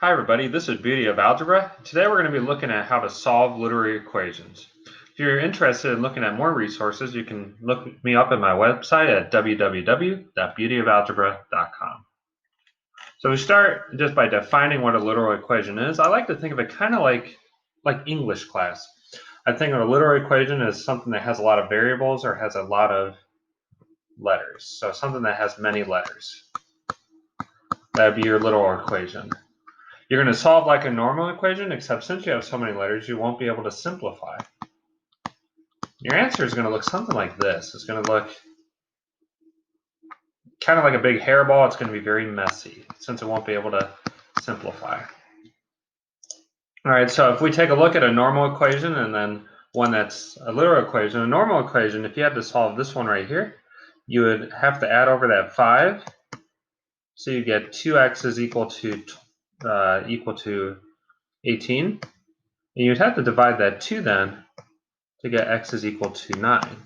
Hi everybody, this is Beauty of Algebra. Today we're going to be looking at how to solve literary equations. If you're interested in looking at more resources, you can look me up at my website at www.beautyofalgebra.com. So we start just by defining what a literal equation is. I like to think of it kind of like English class. I think of a literal equation as something that has a lot of variables or has a lot of letters. So something that has many letters. That would be your literal equation. You're going to solve like a normal equation, except since you have so many letters, you won't be able to simplify. Your answer is going to look something like this. It's going to look kind of like a big hairball. It's going to be very messy, since it won't be able to simplify. All right, so if we take a look at a normal equation and then one that's a literal equation, a normal equation, if you had to solve this one right here, you would have to add over that 5. So you get 2x is equal to 18. And you'd have to divide that 2 then to get x is equal to 9.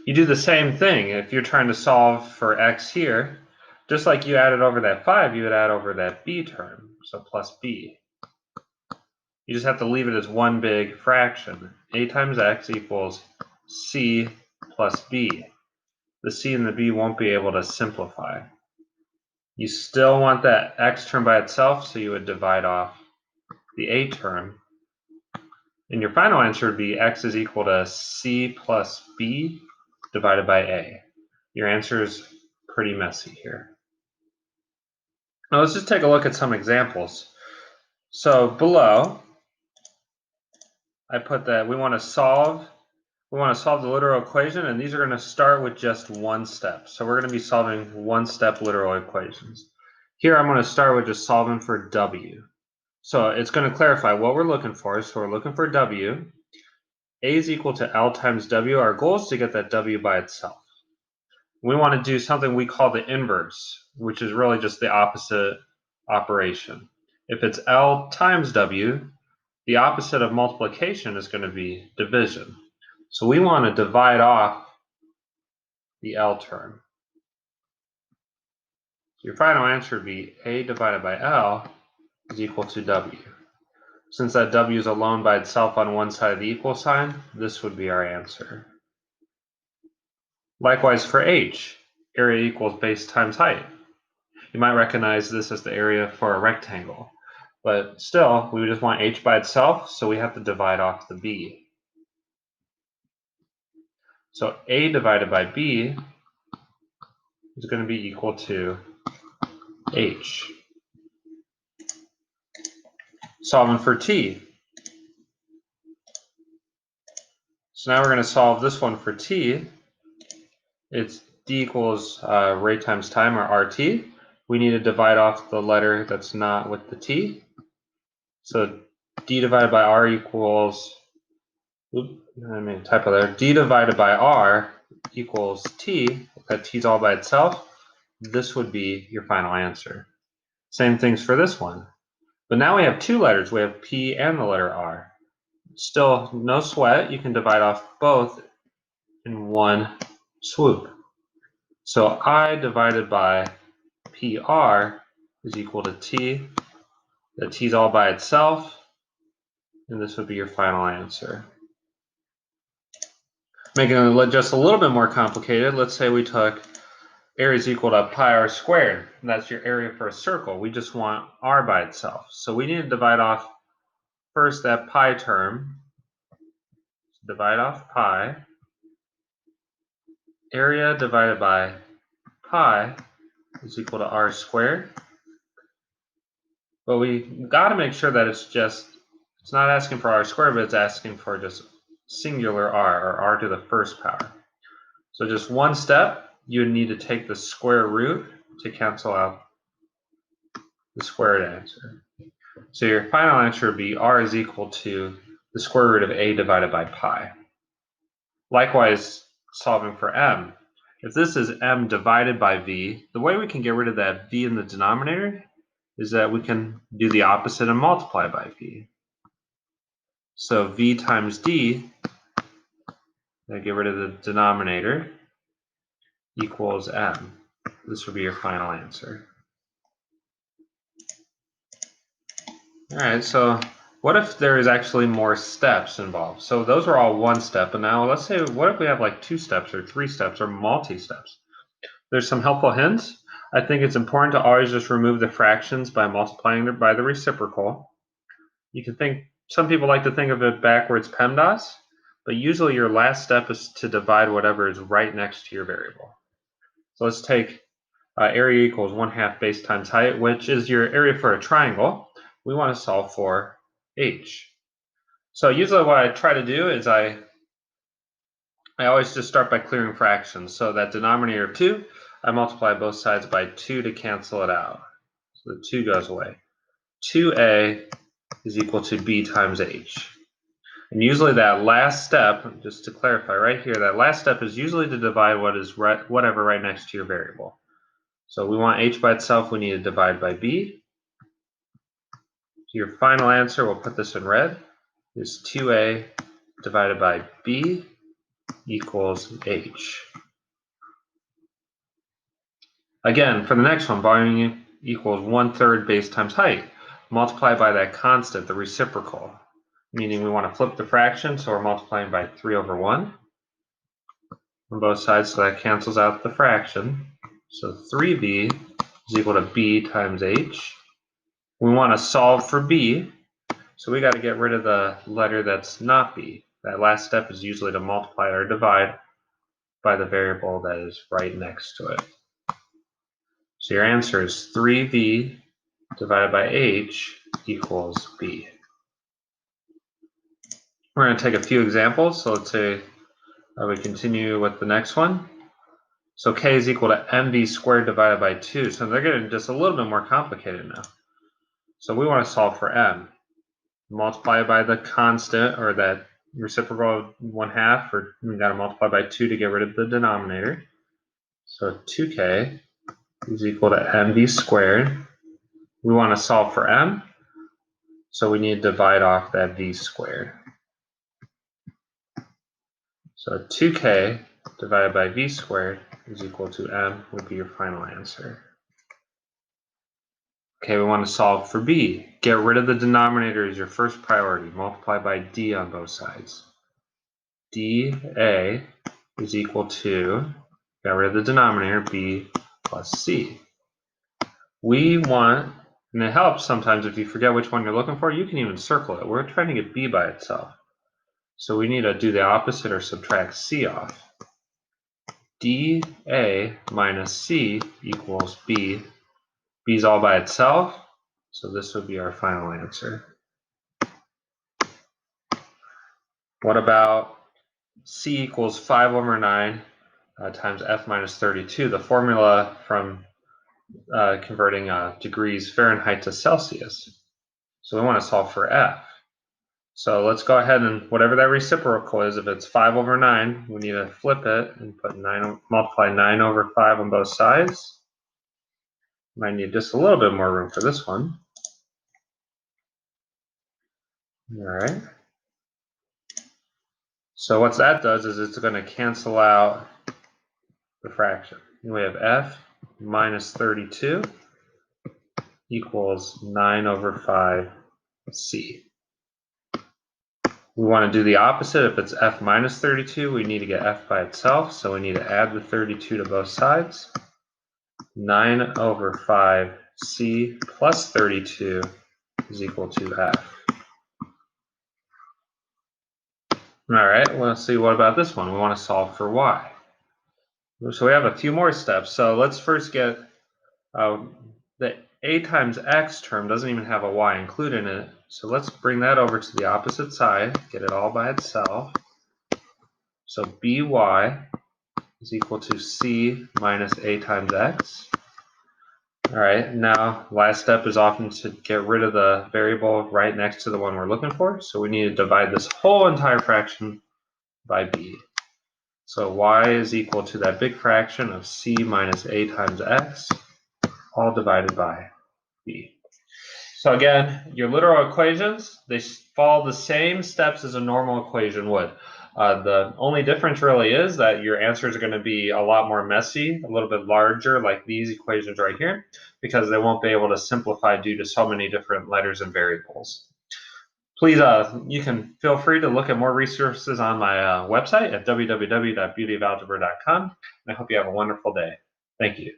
You do the same thing if you're trying to solve for x here. Just like you added over that 5, you would add over that b term, so plus b. You just have to leave it as one big fraction. A times x equals c plus b. The c and the b won't be able to simplify. You still want that x term by itself, so you would divide off the a term. And your final answer would be x is equal to c plus b divided by a. Your answer is pretty messy here. Now let's just take a look at some examples. So below, I put that we want to solve the literal equation, and these are going to start with just one step. So we're going to be solving one-step literal equations. Here I'm going to start with just solving for w. So it's going to clarify what we're looking for. So we're looking for w. A is equal to L times W. Our goal is to get that W by itself. We want to do something we call the inverse, which is really just the opposite operation. If it's L times W, the opposite of multiplication is going to be division. So we want to divide off the L term. So your final answer would be A divided by L is equal to W. Since that W is alone by itself on one side of the equal sign, this would be our answer. Likewise for H, area equals base times height. You might recognize this as the area for a rectangle, but still, we just want H by itself, so we have to divide off the B. So A divided by B is going to be equal to H. Solving for T. So now we're going to solve this one for T. It's D equals rate times time, or RT. We need to divide off the letter that's not with the T. So D divided by R equals, I made a typo there. D divided by R equals T. That T's all by itself. This would be your final answer. Same things for this one. But now we have two letters. We have P and the letter R. Still, no sweat. You can divide off both in one swoop. So I divided by PR is equal to T. The T's all by itself. And this would be your final answer. Making it just a little bit more complicated, let's say we took area is equal to pi r squared. And that's your area for a circle. We just want r by itself. So we need to divide off first that pi term. Divide off pi. Area divided by pi is equal to r squared. But we got to make sure that it's not asking for r squared, but it's asking for just singular r, or r to the first power. So just one step, you would need to take the square root to cancel out the squared answer. So your final answer would be r is equal to the square root of a divided by pi. Likewise, solving for m. If this is m divided by v, the way we can get rid of that v in the denominator is that we can do the opposite and multiply by v. So v times d, I get rid of the denominator, equals m. This would be your final answer. All right, so what if there is actually more steps involved? So those are all one step, and now let's say, what if we have like 2 steps or 3 steps or multi-steps? There's some helpful hints. I think it's important to always just remove the fractions by multiplying by the reciprocal. You can think, some people like to think of it backwards PEMDAS, but usually your last step is to divide whatever is right next to your variable. So let's take area equals 1/2 base times height, which is your area for a triangle. We want to solve for h. So usually what I try to do is I always just start by clearing fractions. So that denominator of 2, I multiply both sides by 2 to cancel it out. So the 2 goes away. 2a is equal to b times h. And usually that last step, just to clarify right here, that last step is usually to divide whatever right next to your variable. So we want h by itself, we need to divide by b. So your final answer, we'll put this in red, is 2a divided by b equals h. Again, for the next one, volume equals 1/3 base times height. Multiply by that constant, the reciprocal, meaning we want to flip the fraction, so we're multiplying by 3/1 on both sides, so that cancels out the fraction. So 3b is equal to b times h. We want to solve for b, so we got to get rid of the letter that's not b. That last step is usually to multiply or divide by the variable that is right next to it. So your answer is 3b divided by h equals b. We're going to take a few examples. So let's say we continue with the next one. So k is equal to mv squared divided by 2. So they're getting just a little bit more complicated now. So we want to solve for m. Multiply by the constant, or that reciprocal of 1/2, or we got to multiply by 2 to get rid of the denominator. So 2k is equal to mv squared. We want to solve for m, so we need to divide off that v squared. So 2k divided by v squared is equal to m would be your final answer. Okay, we want to solve for b. Get rid of the denominator is your first priority. Multiply by d on both sides. dA is equal to, get rid of the denominator, b plus c. We want, and it helps sometimes if you forget which one you're looking for, you can even circle it. We're trying to get b by itself. So we need to do the opposite or subtract c off. dA minus c equals b. b is all by itself, so this would be our final answer. What about c equals 5/9 times f minus 32, the formula from converting degrees Fahrenheit to Celsius. So we want to solve for f. So let's go ahead and whatever that reciprocal is, if it's 5/9, we need to flip it and put multiply 9/5 on both sides. Might need just a little bit more room for this one. All right. So what that does is it's going to cancel out the fraction. We have f minus 32 equals 9/5c. We want to do the opposite. If it's f minus 32, we need to get f by itself, so we need to add the 32 to both sides. 9/5c plus 32 is equal to f. All right, well, let's see, what about this one? We want to solve for y. So we have a few more steps. So let's first get the a times x term doesn't even have a y included in it. So let's bring that over to the opposite side, get it all by itself. So by is equal to c minus a times x. All right, now last step is often to get rid of the variable right next to the one we're looking for. So we need to divide this whole entire fraction by b. So y is equal to that big fraction of c minus a times x, all divided by b. So again, your literal equations, they follow the same steps as a normal equation would. The only difference really is that your answers are going to be a lot more messy, a little bit larger, like these equations right here, because they won't be able to simplify due to so many different letters and variables. Please, you can feel free to look at more resources on my website at www.beautyofalgebra.com, and I hope you have a wonderful day. Thank you.